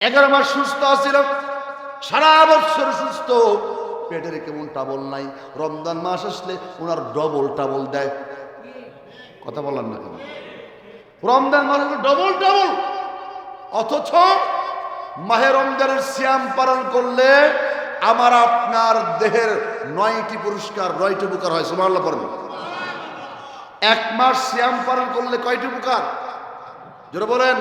11 মাস সুস্থ ছিল, সারা বছর সুস্থ, পেটের কেমন টাবল নাই। রমজান মাস আসলে ওনার ডবল টাবল দেয়। কথা বলেন না কেন? রমজান মাস ডবল টাবল। অথচ মাহে রমজানের সিয়াম পালন করলে আমার আপনার দেহের 9টি পুরস্কার, 9টি উপকার হয়। সুবহানাল্লাহ পড়েন। 1 মাস সিয়াম পালন করলে কয়টি উপকার? জোরে বলেন।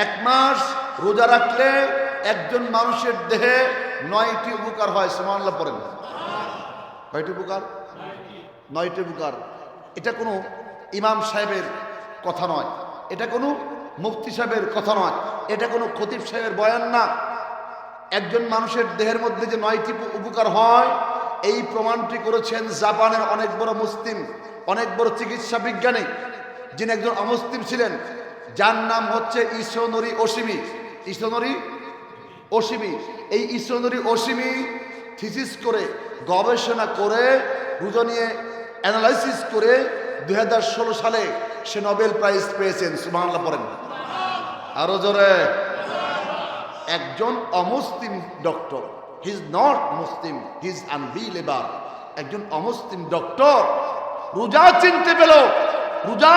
1 মাস রোজা রাখলে একজন মানুষের দেহে 9টি উপকার হয়। সুবহানাল্লাহ পড়েন। কয়টি উপকার? 9টি উপকার। এটা কোনো ইমাম সাহেবের কথা নয়, এটা কোনো মুফতি সাহেবের কথা নয়, এটা কোনো খতিব সাহেবের বয়ান না। একজন মানুষের দেহের মধ্যে যে 9টি উপকার হয়, এই প্রমাণটি করেছেন জাপানের অনেক বড় মুসলিম, অনেক বড় চিকিৎসা বিজ্ঞানী, যিনি একজন অমুসলিম ছিলেন, যার নাম হচ্ছে ইসোনোরি ওশিমি। ইসোনোরি ওশিমি। এই ইসোনোরি ওশিমি থিসিস করে, গবেষণা করে, রোজা নিয়ে অ্যানালাইসিস করে 2016 সালে সে নোবেল প্রাইজ পেয়েছেন। সুবহানাল্লাহ পড়েন। আরো জোরে। একজন অমুসলিম doctor, he is not Muslim, he is unbeliever. একজন অমুসলিম ডক্টর রোজা চিনতে পেল, রোজা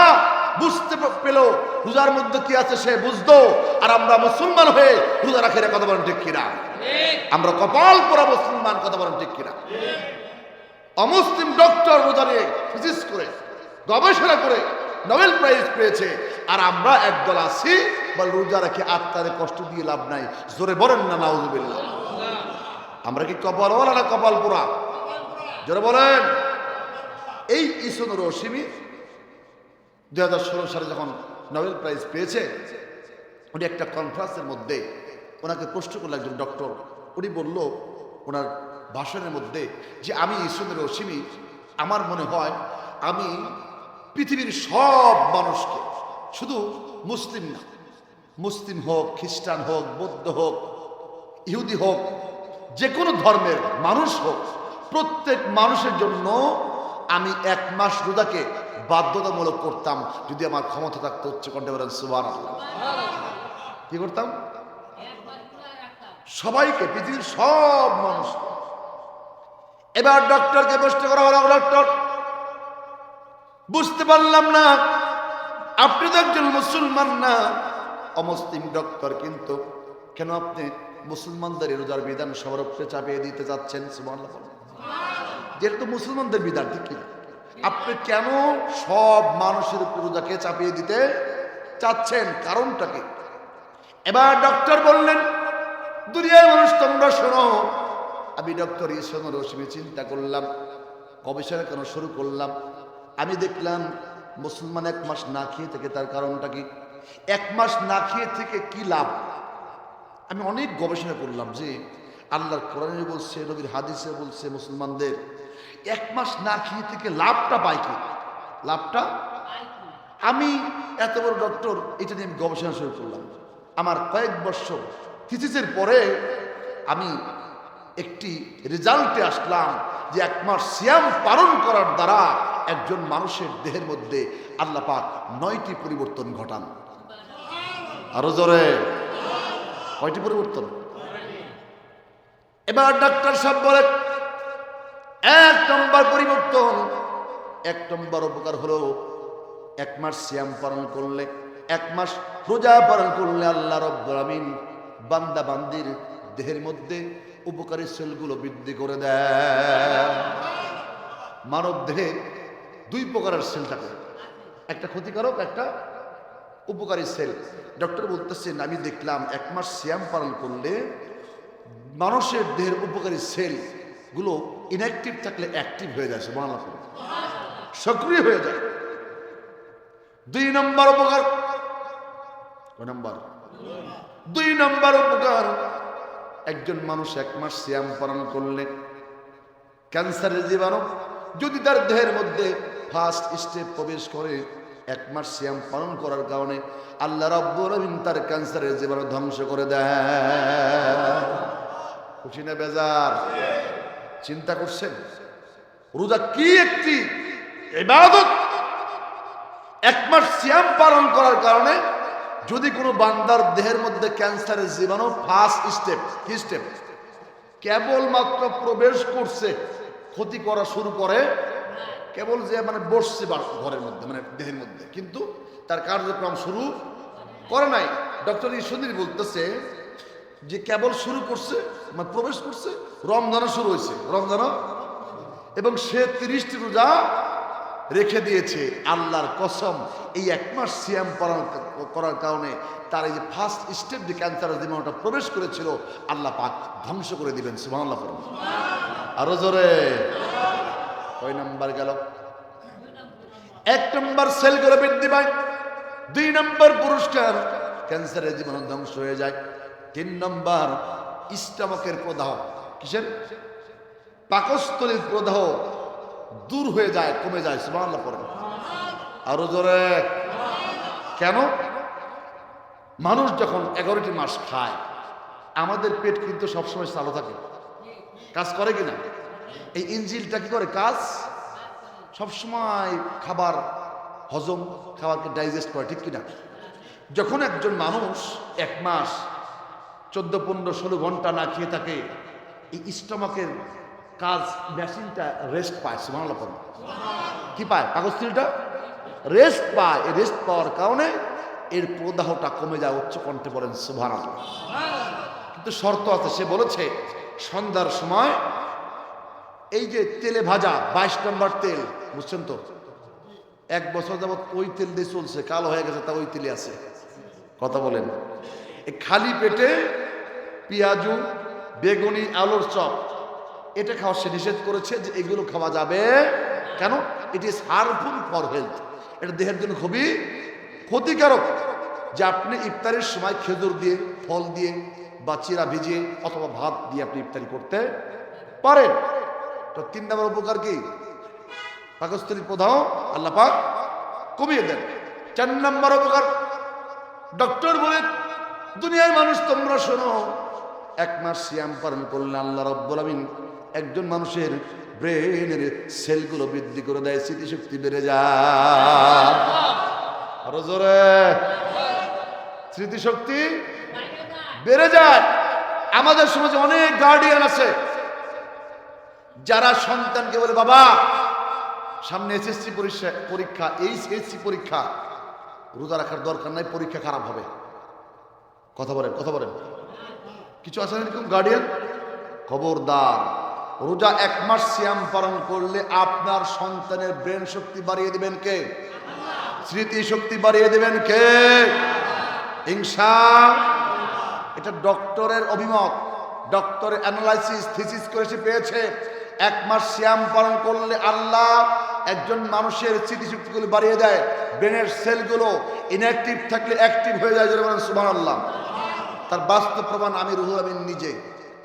বুঝতে পেল, রোজার মধ্যে কি আছে সে বুঝতো। আর আমরা মুসলমান হয়ে রোজা রাখি না। কথা বলেন ঠিক কিনা? আমরা কপাল পোড়া মুসলমান। কথা বলেন ঠিক কিনা? অমুসলিম ডক্টর রোজা নিয়ে ফিজিক্স করে, গবেষণা করে নোবেল প্রাইজ পেয়েছে, আর আমরা একদল আছি বল রোজা রাখি আত্মারে কষ্ট দিয়ে লাভ নাই। জোরে বলেন না নাউজুবিল্লাহ। আমরা কি কপাল ওয়ালা না কপাল পোড়া? জোরে বলেন। এই ইসোনোরি ওশিমি 2016 সালে যখন নোবেল প্রাইজ পেয়েছে, উনি একটা কনফারেন্সের মধ্যে ওনাকে প্রশ্ন করলো একজন ডক্টর। উনি বলল ওনার ভাষণের মধ্যে যে আমি ইসোনোরি ওশিমি, আমার মনে হয় আমি পৃথিবীর সব মানুষকে, শুধু মুসলিম না, মুসলিম হোক, খ্রিস্টান হোক, বৌদ্ধ হোক, ইহুদি হোক, যে কোনো ধর্মের মানুষ হোক, প্রত্যেক মানুষের জন্য আমি 1 মাস রোজাকে বাধ্যতামূলক করতাম যদি আমার ক্ষমতা থাকতো। উচ্চ কণ্ঠে বলেন সুবহানাল্লাহ। কি করতাম? সবাইকে, পৃথিবীর সব মানুষ। এবার ডক্টরকে প্রশ্ন করা হলো, ডক্টর বুঝতে পারলাম না, আপনি তো একজন মুসলমান না, অমুসলিম ডক্টর, কিন্তু কেন আপনি মুসলমানদের রোজার বিধান সবার উপরে চাপিয়ে দিতে যাচ্ছেন? সুবহানাল্লাহ। যেটা তো মুসলমানদের বিধান, ঠিক কি? আপনি কেন সব মানুষের উপর রোজাকে চাপিয়ে দিতে চাচ্ছেন? কারণটা কি? এবার ডক্টর বললেন, দুনিয়ার মানুষ তোমরা শোনো। আমি ডক্টর ইসোনোরি ওশিমি চিন্তা করলাম, গবেষণা কেন শুরু করলাম। আমি দেখলাম মুসলমান 1 মাস না খেয়ে থেকে, তার কারণটা কি? 1 মাস না খেয়ে থেকে কি লাভ? আমি অনেক গবেষণা করলাম যে আল্লাহর কোরআনে বলছে, নবীর হাদিসে বলছে, মুসলমানদের 1 মাস না খেয়ে থেকে লাভটা পায় কি? লাভটা আমি এত বড় ডক্টর, এটা নিয়ে আমি গবেষণা শুরু করলাম। আমার কয়েক বছর থিসিসের পরে আমি একটি রেজাল্টে আসলাম যে 1 মাস সিয়াম পালন করার দ্বারা একজন মানুষের দেহের মধ্যে আল্লাহ পাক 9টি পরিবর্তন ঘটান। আরো জোরে। কয়টি পরিবর্তন? এবার ডাক্তার সাহেব বলে 1 নম্বর পরিবর্তন, 1 নম্বর উপকার হলো 1 মাস সিয়াম পালন করলে, 1 মাস রোজা পালন করলে আল্লাহ রাব্বুল আমিন বান্দা বান্দির দেহের মধ্যে উপকারী সেলগুলো বৃদ্ধি করে দেয়। মানব দেহে 2 প্রকারের সেল থাকে, একটা ক্ষতিকারক, একটা উপকারী সেল। ডক্টর বলতেছেন আমি দেখলাম 1 মাস সিয়াম পালন করলে মানুষের দেহের উপকারী সেল গুলো ইনঅ্যাক্টিভ থাকলে অ্যাক্টিভ হয়ে যায়। সুবহানাল্লাহ। সক্রিয় হয়ে যায়। 2 নম্বর উপকার। কয় নম্বর? 2 নম্বর উপকার, একজন মানুষ 1 মাস সিয়াম পালন করলে ক্যান্সারের জীবাণু যদি তার দেহের মধ্যে ফার্স্ট স্টেপ প্রবেশ করে, 1 মাস সিয়াম পালন করার কারণে আল্লাহ রাব্বুল আমিন তার ক্যান্সারের জীবাণু ধ্বংস করে দেয়। খুশি না বেজার? চিন্তা করছেন রোজা কি একটি ইবাদত। 1 মাস সিয়াম পালন করার কারণে যদি কোনো বান্দার দেহের মধ্যে ক্যান্সারের জীবাণু ফার্স্ট স্টেপ, কি স্টেপ, কেবলমাত্র প্রবেশ করছে, ক্ষতি করা শুরু করে, কেবল যে মানে বসছে ঘরের মধ্যে মানে দেহের মধ্যে, কিন্তু তার কার্যক্রম শুরু করে নাই। ডক্টর ঈশ্বরী বলতেছে যে কেবল শুরু করছে, মানে প্রবেশ করছে, রমজানও শুরু হয়েছে, রমজানও, এবং সে 30টি রোজা রেখে দিয়েছে। আল্লাহর কসম, এই 1 মাস সিয়াম পালন করার কারণে তার এই যে ফার্স্ট স্টেপ যে ক্যান্সারের জীবাণুটা প্রবেশ করেছিল, আল্লাহ পাক ধ্বংস করে দিবেন। সুবহানাল্লাহ পড়ুন আরো জোরে। কয় নাম্বার গেল? 1 নম্বর সেলগুলো বৃদ্ধি পায়, 2 নম্বর পুরস্কার ক্যান্সারের জীবাণু ধ্বংস হয়ে যায়, 3 নম্বর স্টমাকের প্রদাহ, কিসের, পাকস্থলীর প্রদাহ দূর হয়ে যায়, কমে যায়। সুবহানাল্লাহ পড়ুন আরো জোরে। কেন? মানুষ যখন 11টি মাস খায়, আমাদের পেট কিন্তু সবসময় চালু থাকে, কাজ করে কিনা? এই ইঞ্জিনটা কি করে কাজ? সবসময় খাবার হজম, খাবারকে ডাইজেস্ট করে, ঠিক কিনা? যখন একজন মানুষ 1 মাস 14, 15, 16 ঘন্টা না খেয়ে থাকে, এই স্টমাকের কাজ, মেশিনটা রেস্ট পায়। সুবহানাল্লাহ পড়ুন, কি পায়? পাকস্থলীটা রেস্ট পায়। এই রেস্ট পাওয়ার কারণে এর প্রদাহটা কমে যায়। উচ্চ কণ্ঠে বলেন সুবহানাল্লাহ। কিন্তু শর্ত আছে, সে বলেছে সন্ধ্যার সময় এই যে তেলে ভাজা 22 নম্বর তেল, বুঝছেন তো, 1 বছর যাবত ওই তেল দিয়ে চলছে, কালো হয়ে গেছে, তা ওই তেলে আছে। কথা বলেন। এই খালি পেটে পেঁয়াজু, বেগুনি, আলুর চপ, এটা খাওয়া সে নিষেধ করেছে, যে এগুলো খাওয়া যাবে। কেন? It is harmful for health, এটা দেহের জন্য খুবই ক্ষতিকারক। যে আপনি ইফতারের সময় খেজুর দিয়ে, ফল দিয়ে বা চিরা ভিজিয়ে অথবা ভাত দিয়ে আপনি ইফতারি করতে পারেন। তো 3 নম্বর উপকার কি? পাকস্থলীর প্রদাহ আল্লাহ পাক কমিয়ে দেন। 4 নম্বর উপকার, ডক্টর বলে, দুনিয়ার মানুষ তোমরা শোনো, 1 মাস সিয়াম পালন করলে আল্লাহ রাব্বুল আমিন একজন মানুষের ব্রেনের সেলগুলো বৃদ্ধি করে দেয়, স্মৃতিশক্তি বেড়ে যায়। আরো জোরে। স্মৃতিশক্তি বেড়ে যায়। আমাদের সমাজে অনেক গার্ডিয়ান আছে যারা সন্তানকে বলে, বাবা সামনে এসএসসি পরীক্ষা, এইচএসসি পরীক্ষা, রোজা রাখার দরকার নাই, পরীক্ষা খারাপ হবে। কথা বলেন, কথা বলেন। কিছু আছে এরকম গার্ডিয়ান? খবরদার, রোজা 1 মাস সিয়াম পালন করলে আপনার সন্তানের ব্রেন শক্তি বাড়িয়ে দিবেন কে? স্মৃতি শক্তি বাড়িয়ে দিবেন কে? ইনশাআল্লাহ। এটা ডক্টরের অভিমত, ডক্টরের অ্যানালাইসিস, থিসিস করে সে পেয়েছে 1 মাস সিয়াম পালন করলে আল্লাহ একজন মানুষের স্মৃতিশক্তিগুলো বাড়িয়ে দেয়, ব্রেনের সেলগুলো ইনঅ্যাক্টিভ থাকলে অ্যাক্টিভ হয়ে যায়। যেমন সুবহানাল্লাহ। তার বাস্তব প্রমাণ আমি রুহুল আমিন নিজে।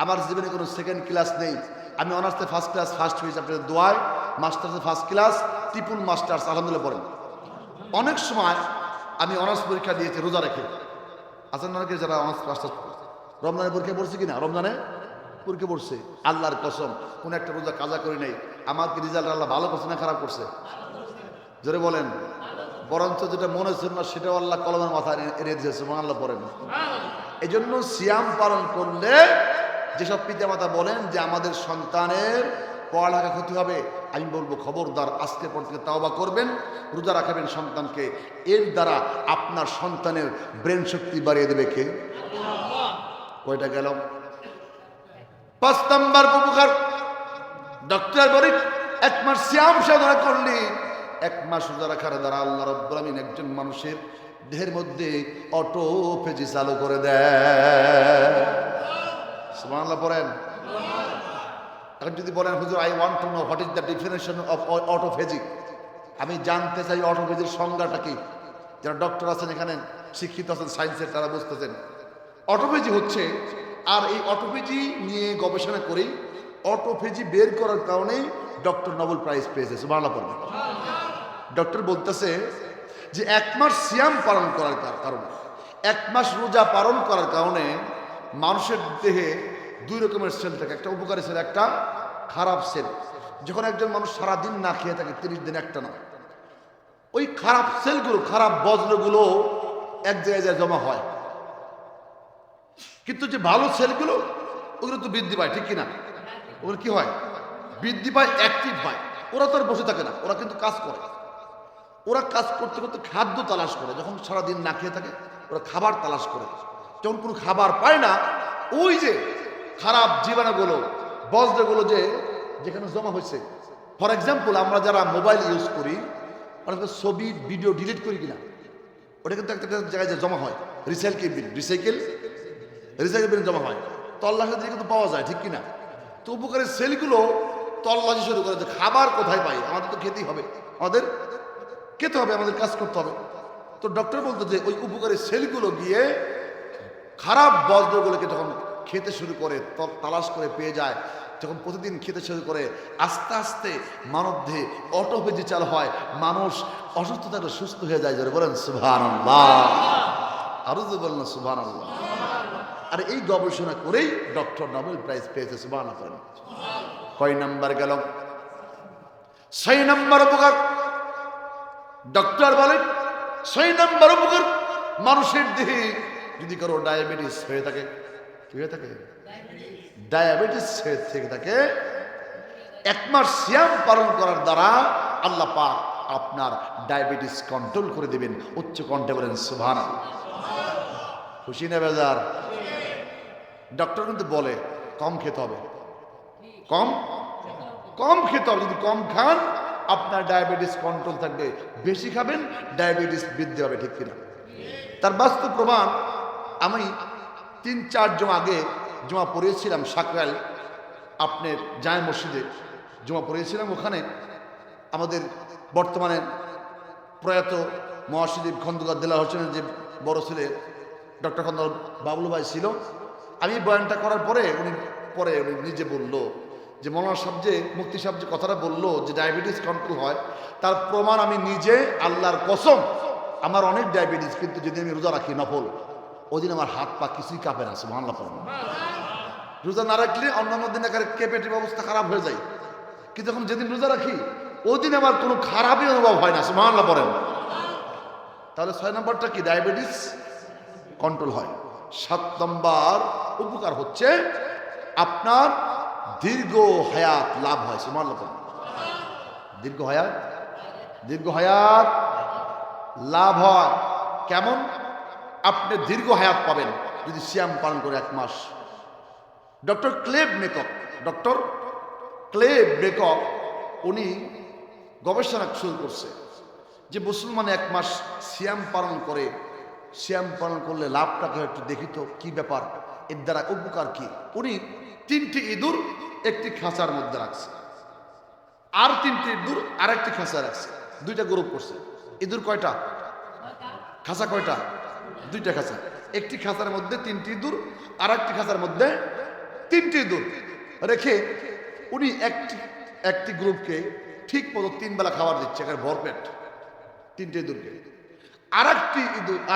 আমার জীবনে কোনো সেকেন্ড ক্লাস নেই, আমি অনার্সে ফার্স্ট ক্লাস ফার্স্ট হয়েছি আপনাদের দোয়ায়, মাস্টার্সে ফার্স্ট ক্লাস, ত্রিপুল মাস্টার্স আলহামদুলিল্লাহ পড়েন। অনেক সময় আমি অনার্স পরীক্ষা দিয়েছি রোজা রেখে। আছেন অনেকে যারা অনার্স মাস্টার্স রমজানের পরীক্ষা পড়ছে কিনা? রমজানে পরীক্ষা পড়ছে। আল্লাহর কসম, কোন একটা রোজা কাজা করি নাই। আমার কি রেজাল্ট আল্লাহ ভালো করছে না খারাপ করছে? জোরে বলেন। বরঞ্চ যেটা মনে হচ্ছে না সেটাও আল্লাহ কলমের মাথায় এনে দিয়েছে। সুবহানাল্লাহ পড়েন। এই জন্য সিয়াম পালন করলে যেসব পিতামাতা বলেন যে আমাদের সন্তানের পড়ালেখা ক্ষতি হবে, আমি বলবো খবরদার, আজকের পর থেকে তাওবা করবেন, রোজা রাখাবেন সন্তানকে। এর দ্বারা আপনার সন্তানের ব্রেন শক্তি বাড়িয়ে দেবে কে? কয়টা গেল? 5 নম্বর উপকার, ডক্টর বলে 1 মাস সিয়াম সাধনা করলে, 1 মাস রোজা রাখার দ্বারা আল্লাহ রাব্বুল আমিন একজন মানুষের দেহের মধ্যে অটোফেজি চালু করে দেয়। সুবহানাল্লাহ পড়েন। এখন যদি বলেন হুজুর, I want to know what is the definition of autophagy, আমি জানতে চাই অটোফেজির সংজ্ঞাটা কি। যারা ডক্টর আছেন এখানে, শিক্ষিত আছেন সায়েন্সের, তারা বুঝতেছেন অটোফেজি হচ্ছে। আর এই অটোফেজি নিয়ে গবেষণা করে অটোফেজি বের করার কারণেই ডক্টর নোবেল প্রাইজ পেয়েছে। সুবহানাল্লাহ পড়েন। ডক্টর বলতেছে যে 1 মাস সিয়াম পালন করার কারণে, 1 মাস রোজা পালন করার কারণে মানুষের দেহে 2 রকমের সেল থাকে, একটা উপকারী সেল, একটা খারাপ সেল। যখন একজন মানুষ সারাদিন না খেয়ে থাকে, 30 দিন একটা না, ওই খারাপ সেলগুলো, খারাপ বজ্রগুলো এক জায়গায় যায় জমা হয়, কিন্তু যে ভালো সেলগুলো ওগুলো তো বৃদ্ধি পায়, ঠিক কিনা? ওগুলো কি হয়? বৃদ্ধি পায়, অ্যাক্টিভ হয়। ওরা তো আর বসে থাকে না, ওরা কিন্তু কাজ করে। ওরা কাজ করতে করতে খাদ্য তালাশ করে। যখন সারাদিন না খেয়ে থাকে ওরা খাবার তালাশ করে। যখন কোনো খাবার পায় না, ওই যে খারাপ জীবাণুগুলো, বজ্রগুলো যেখানে জমা হয়েছে। ফর এক্সাম্পল, আমরা যারা মোবাইল ইউজ করি, অনেক ছবি ভিডিও ডিলিট করি কিনা, ওটা কিন্তু একটা জায়গায় জমা হয়, রিসাইকেল বিন জমা হয়, তল্লাশি দিয়ে কিন্তু পাওয়া যায়, ঠিক কিনা? তো উপকারী সেলগুলো তল্লাশি শুরু করে যে খাবার কোথায় পাই, আমাদের তো খেতেই হবে, আমাদের খেতে হবে, আমাদের কাজ করতে হবে। তো ডক্টর বলতো যে ওই উপকারী সেলগুলো গিয়ে খারাপ বজ্রগুলোকে যখন খেতে শুরু করে, তালাশ করে পেয়ে যায়, যখন প্রতিদিন খেতে শুরু করে, আস্তে আস্তে মানবদেহে অটোফেজি চালু হয়, মানুষ অসুস্থ থাকলে সুস্থ হয়ে যায়। যারা বলেন সুবহানাল্লাহ, আরো যে বলেন সুবহানাল্লাহ। আর এই গবেষণা করেই ডক্টর নোবেল প্রাইজ পেয়েছে। সুবহানাল্লাহ। কয় নাম্বার গেল? 6 নাম্বার উপকার। ডক্টর বলেন 6 নাম্বার উপকার, মানুষের দেহে যদি কারো ডায়াবেটিস হয়ে থাকে, কি হয়ে থাকে? ডায়াবেটিস থেকে থাকে, 1 মাস সিয়াম পালন করার দ্বারা আল্লাহ পাক আপনার ডায়াবেটিস কন্ট্রোল করে দিবেন। উচ্চ কণ্ঠে বলেন সুবহানাল্লাহ। খুশি না বেজার? ডক্টর কিন্তু বলে কম খেতে হবে, কম খেতে হবে। যদি কম খান আপনার ডায়াবেটিস কন্ট্রোল থাকবে, বেশি খাবেন ডায়াবেটিস বৃদ্ধি হবে, ঠিক কিনা? তার বাস্তব প্রমাণ আমি 3-4 জন আগে জমা পড়িয়েছিলাম সাকরাইল, আপনার জামে মসজিদে জমা পড়িয়েছিলাম। ওখানে আমাদের বর্তমানে প্রয়াত মহাসচিব খন্দকার দেলাওয়ার হোসেনের যে বড় ছেলে ডক্টর খন্দকার বাবলু ভাই ছিল। আমি বয়ানটা করার পরে উনি নিজে বলল যে মৌলানা সাহেব যে, মুফতি সাহেব যে কথাটা বললো যে ডায়াবেটিস কন্ট্রোল হয়, তার প্রমাণ আমি নিজে, আল্লাহর কসম। আমার অনেক ডায়াবেটিস, কিন্তু যদি আমি রোজা রাখি নফল, ওই দিন আমার হাত পা কিছুই কাঁপে না। সুবহানাল্লাহ। রোজা না রাখলে অন্যান্য দিন কেপেটিভ অবস্থা খারাপ হয়ে যায়, কিন্তু যখন যেদিন রোজা রাখি ওই দিন আমার কোনো খারাপই অনুভব হয় না। সুবহানাল্লাহ পড়েন। তাহলে 6 নম্বরটা কি? ডায়াবেটিস কন্ট্রোল হয়। 7 নম্বর উপকার হচ্ছে আপনার দীর্ঘ হায়াত লাভ হয়। সুবহানাল্লাহ পড়েন। দীর্ঘ হায়াত লাভ হয়। কেমন? আপনি দীর্ঘ হায়াত পাবেন যদি সিয়াম পালন করে 1 মাস। ডক্টর ক্লেব মেকক উনি গবেষণা শুরু করছে যে মুসলমান 1 মাস সিয়াম পালন করলে লাভটাকে একটু দেখি তো কি ব্যাপার, এর দ্বারা উপকার কি। উনি 3টি ইঁদুর একটি খাঁচার মধ্যে রাখছে, আর 3টি ইঁদুর আরেকটি খাঁচা রাখছে। 2টা গ্রুপ করছে। ইঁদুর কয়টা? খাঁচা কয়টা? 2টা খাঁচা। একটি খাঁচার মধ্যে 3টি ইঁদুর, আর একটি খাঁচার মধ্যে 3টি ইঁদুর রেখে উনি একটি গ্রুপকে ঠিক মতো 3 বেলা খাবার দিচ্ছে, এখানে ভরপেট 3টে ইঁদুরকে। আর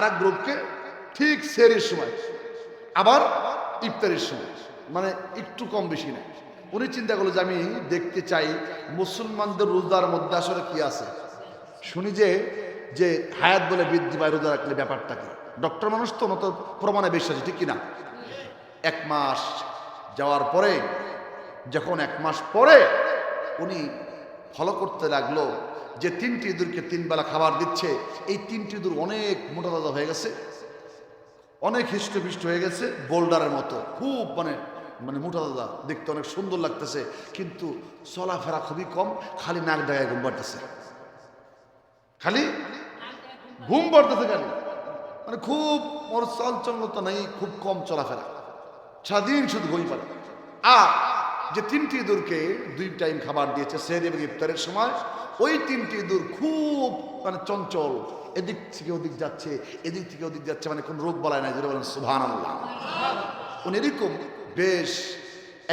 এক গ্রুপকে ঠিক সেহরির সময়, আবার ইফতারির সময়, মানে একটু কম বেশি না। উনি চিন্তা করলো যে আমি দেখতে চাই মুসলমানদের রোজার মধ্যে আসলে কি আছে। শুনি যে হায়াত বলে বৃদ্ধি পায় রোজা রাখলে, ব্যাপারটা কি? ডক্টর মানুষ তো মতো প্রমাণে বিশ্বাসী, ঠিক কিনা? 1 মাস যাওয়ার পরে, যখন 1 মাস পরে উনি ফলো করতে লাগলো যে 3টি ইঁদুরকে 3 বেলা খাবার দিচ্ছে, এই 3টি ইঁদুর অনেক মোটা তাজা হয়ে গেছে, অনেক হৃষ্টপুষ্ট হয়ে গেছে, বোল্ডারের মতো, খুব মানে মোটা তাজা, দেখতে অনেক সুন্দর লাগতেছে, কিন্তু চলাফেরা খুবই কম, খালি নাক ডাকায় ঘুম পাড়তেছে, খালি মানে খুব ওর চলচলতা নেই, খুব কম চলাফেরা, সারাদিন শুধু ঘুমিয়ে পড়ে। আর যে 3টি ইঁদুরকে 2 টাইম খাবার দিয়েছে সেহরি এবং ইফতারের সময়, ওই 3টি ইঁদুর খুব মানে চঞ্চল, এদিক থেকে ওদিক যাচ্ছে, এদিক থেকে ওদিক যাচ্ছে, মানে কোন রোগ বালায় নাই। যেটা বলেন সুবহানাল্লাহ। উনি এরকম বেশ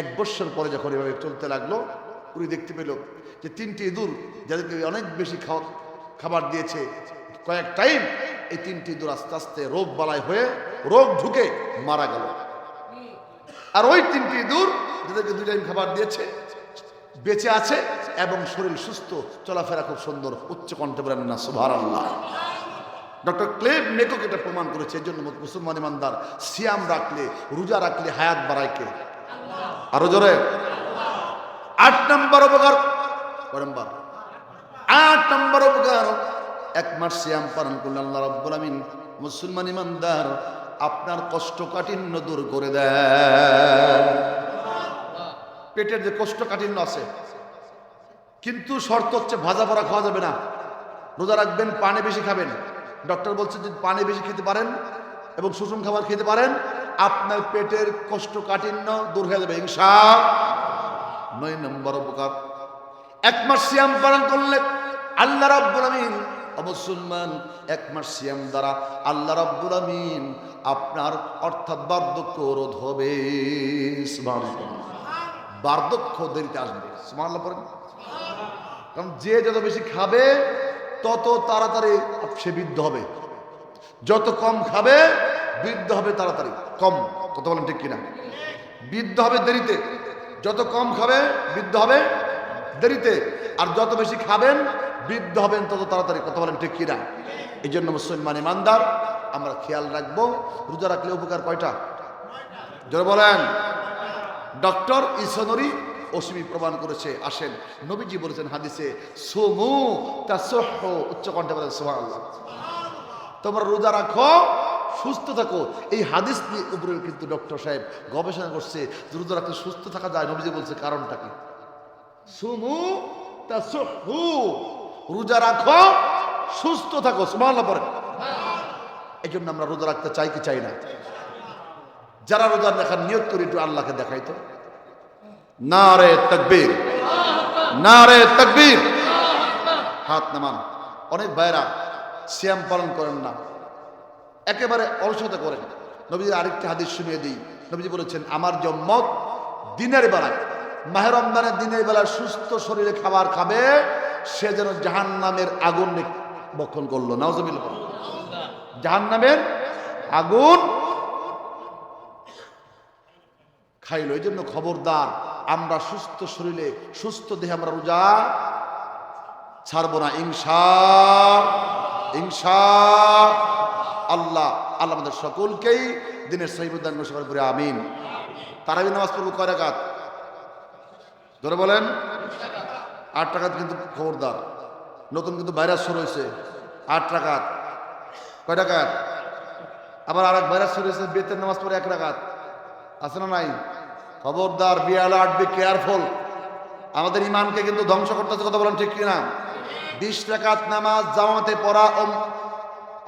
1 বছর পরে যখন এভাবে চলতে লাগলো, উনি দেখতে পেল যে 3টি ইঁদুর যাদেরকে অনেক বেশি খাবার দিয়েছে কয়েক টাইম, এই 3টি ইঁদুর আস্তে আস্তে রোগ বালাই হয়ে রোগ ঢুকে মারা গেল। আর ওই 3টি ইঁদুর যাদেরকে 2 টাইম খাবার দিয়েছে বেঁচে আছে এবং শরীর সুস্থ, চলাফেরা খুব সুন্দর। উচ্চ কণ্ঠে বলেন না সুবহানাল্লাহ। ডক্টর ক্লেভ মেকক এটা প্রমাণ করেছে। এই জন্য মুসলমান ইমানদার সিয়াম রাখলে, রোজা রাখলে হায়াত বাড়ায় কে? আরো জোরে। 8 নম্বর উপকার, 8 নম্বর উপকার, 1 মাস সিয়াম পালন করলে আল্লাহ রাব্বুল আমিন মুসলমান ইমানদার আপনার কষ্টকাঠিন্য দূর করে দেয়। পেটের যে কষ্টকাঠিন্য আছে, কিন্তু শর্ত হচ্ছে ভাজা পোড়া খাওয়া যাবে না। রোজা রাখবেন, পানি বেশি খাবেন। ডক্টর বলছে যদি পানি বেশি খেতে পারেন এবং সুষম খাবার খেতে পারেন, আপনার পেটের কষ্টকাঠিন্য দূর হয়ে যাবে ইনশাআল্লাহ। 9 নম্বর উপকার, 1 মাস সিয়াম পালন করলে আল্লাহ রাব্বুল আমিন, মুসলমান 1 মাস সিয়াম দ্বারা আল্লাহ রাব্বুল আমিন আপনার অর্থাৎ বার্ধক্য রোধ হবে। সুবহানাল্লাহ। বার্ধক্য দেরিতে আসবে। সুবহানাল্লাহ পড়েন। কারণ যে যত বেশি খাবে তত তাড়াতাড়ি সে বৃদ্ধ হবে, যত কম খাবে বৃদ্ধ হবে তাড়াতাড়ি। কম, কথা বলেন ঠিক কিনা? বৃদ্ধ হবে দেরিতে। যত কম খাবে বৃদ্ধ হবে দেরিতে, আর যত বেশি খাবেন বৃদ্ধ হবেন তত তাড়াতাড়ি। কথা বলেন ঠিক কিনা? এই জন্য মুসলমান ইমানদার আমরা খেয়াল রাখবো, রোজা রাখলে উপকার কয়টা? জোরে বলেন। ডক্টর ইসনরি অসীমি প্রমাণ করেছে। আসেন, নবীজি বলেছেন হাদিসে, সুমু তাসহু, উচ্চ কণ্ঠে বলেন সুবহানাল্লাহ। তোমরা রোজা রাখো, সুস্থ থাকো। এই হাদিস নিয়ে উপরে কিন্তু ডক্টর সাহেব গবেষণা করছে, রোজা রাখলে সুস্থ থাকা যায়। নবীজি বলছে কারণটা কি? সুমু তাসহু, রোজা রাখো, সুস্থ থাকো। সুবহানাল্লাহ পড়েন। এই জন্য আমরা রোজা রাখতে চাই কি চাই না? যারা রোজা দেখার নিয়ত করি একটু আল্লাহকে দেখাই তো। নারে তাকবীর, নারে তাকবীর। হাত নামান। অনেক ভাইরা সিয়াম পালন করেন না, একেবারে অলসতা করেন। নবীজি আরেকটি হাদিস শুনিয়ে দিই। নবীজি বলেছেন, আমার যে উম্মত দিনের বেলায়, মাহে রমজানের দিনের বেলায় সুস্থ শরীরে খাবার খাবে, সে যেন জাহান্নামের আগুন বক্ষণ করলো। নাউজুবিল্লাহ। জাহান্নামের আগুন খাইলো। এই জন্য খবরদার, আমরা সুস্থ শরীরে সুস্থ দেহে আমরা রোজা ছাড়বো না ইনশাআল্লাহ। আল্লাহ আমাদের সকলকেই দিনের সহিবুদ্দান নসিব করে। আমিন। তারাবি নামাজ পড়বো কয় রাকাত? ধরে বলেন। 8 রাকাত। কিন্তু খবরদার, নতুন কিন্তু ভাইরাস শুরু হয়েছে। 8 রাকাত। কয় রাকাত? আবার আরেক ভাইরাস শুরু হয়েছে, বেতের নামাজ পড়ে 1 রাকাত। আছে না নাই? খবরদার, বি অ্যালার্ট, বি কেয়ারফুল। আমাদের ইমানকে কিন্তু ধ্বংস করতেছে। কথা বলেন ঠিক কিনা? 20 রাকাত নামাজ জামাতে পড়া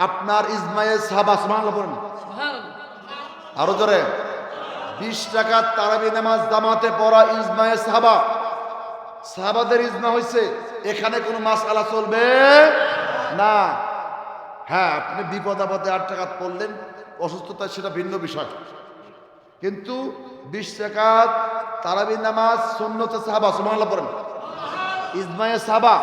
আপনার ইজমায়ে সাহাবা। সুবহানাল্লাহ পড়েন। আরো জোরে। 20 রাকাত তারাবি নামাজ জামাতে পড়া ইজমায়ে সাহাবা। সাহাবাদের ইজমা হয়েছে, এখানে কোনো মাসআলা চলবে না। হ্যাঁ, আপনি বিপদ আপদে 8 রাকাত পড়লেন, অসুস্থতা, সেটা ভিন্ন বিষয়। কিন্তু 20 রাকাত তারাবি নামাজ সুন্নতে সাহাবা। সুবহানাল্লাহ পড়েন। ইজমায়ে সাহাবা।